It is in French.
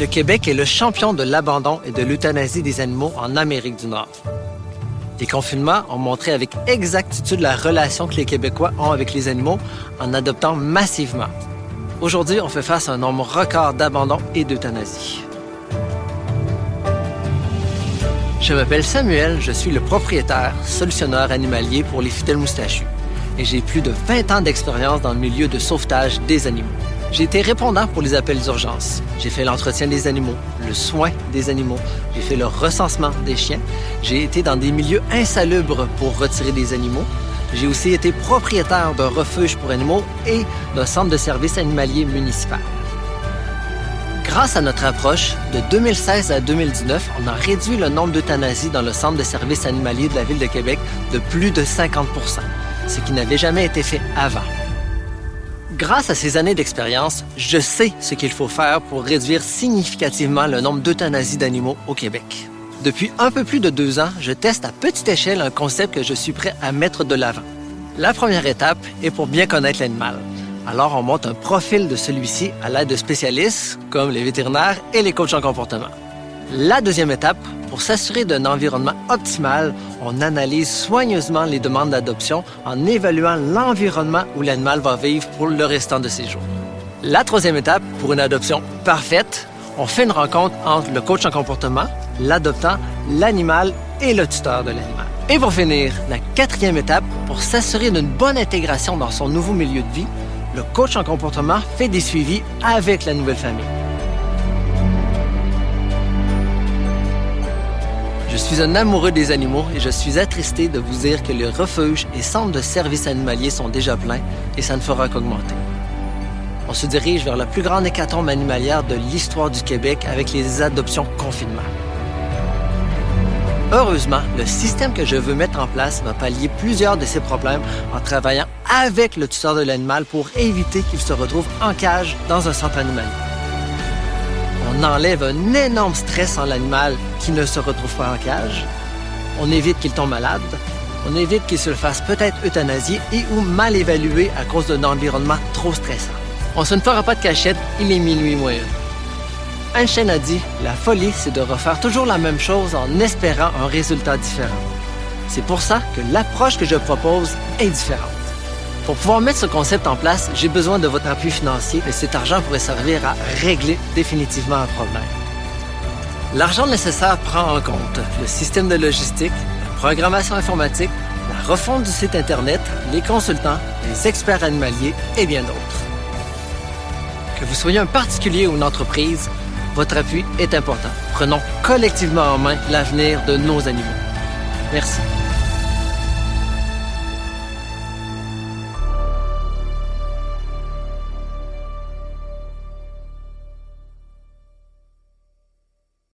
Le Québec est le champion de l'abandon et de l'euthanasie des animaux en Amérique du Nord. Les confinements ont montré avec exactitude la relation que les Québécois ont avec les animaux en adoptant massivement. Aujourd'hui, on fait face à un nombre record d'abandons et d'euthanasie. Je m'appelle Samuel, je suis le propriétaire, solutionneur animalier pour les Fidèles Moustachus et j'ai plus de 20 ans d'expérience dans le milieu de sauvetage des animaux. J'ai été répondant pour les appels d'urgence. J'ai fait l'entretien des animaux, le soin des animaux, j'ai fait le recensement des chiens. J'ai été dans des milieux insalubres pour retirer des animaux. J'ai aussi été propriétaire d'un refuge pour animaux et d'un centre de services animaliers municipal. Grâce à notre approche, de 2016 à 2019, on a réduit le nombre d'euthanasies dans le centre de services animaliers de la Ville de Québec de plus de 50 %, ce qui n'avait jamais été fait avant. Grâce à ces années d'expérience, je sais ce qu'il faut faire pour réduire significativement le nombre d'euthanasies d'animaux au Québec. Depuis un peu plus de 2 ans, je teste à petite échelle un concept que je suis prêt à mettre de l'avant. La première étape est pour bien connaître l'animal. Alors, on monte un profil de celui-ci à l'aide de spécialistes comme les vétérinaires et les coachs en comportement. La deuxième étape, pour s'assurer d'un environnement optimal, on analyse soigneusement les demandes d'adoption en évaluant l'environnement où l'animal va vivre pour le restant de ses jours. La troisième étape, pour une adoption parfaite, on fait une rencontre entre le coach en comportement, l'adoptant, l'animal et le tuteur de l'animal. Et pour finir, la quatrième étape, pour s'assurer d'une bonne intégration dans son nouveau milieu de vie, le coach en comportement fait des suivis avec la nouvelle famille. Je suis un amoureux des animaux et je suis attristé de vous dire que les refuges et centres de services animaliers sont déjà pleins et ça ne fera qu'augmenter. On se dirige vers la plus grande hécatombe animalière de l'histoire du Québec avec les adoptions confinement. Heureusement, le système que je veux mettre en place va pallier plusieurs de ces problèmes en travaillant avec le tuteur de l'animal pour éviter qu'il se retrouve en cage dans un centre animalier. On enlève un énorme stress en l'animal qui ne se retrouve pas en cage. On évite qu'il tombe malade. On évite qu'il se le fasse peut-être euthanasier et ou mal évalué à cause d'un environnement trop stressant. On se ne fera pas de cachette, il est minuit moins une. Einstein a dit « La folie, c'est de refaire toujours la même chose en espérant un résultat différent. » C'est pour ça que l'approche que je propose est différente. Pour pouvoir mettre ce concept en place, j'ai besoin de votre appui financier et cet argent pourrait servir à régler définitivement un problème. L'argent nécessaire prend en compte le système de logistique, la programmation informatique, la refonte du site Internet, les consultants, les experts animaliers et bien d'autres. Que vous soyez un particulier ou une entreprise, votre appui est important. Prenons collectivement en main l'avenir de nos animaux. Merci.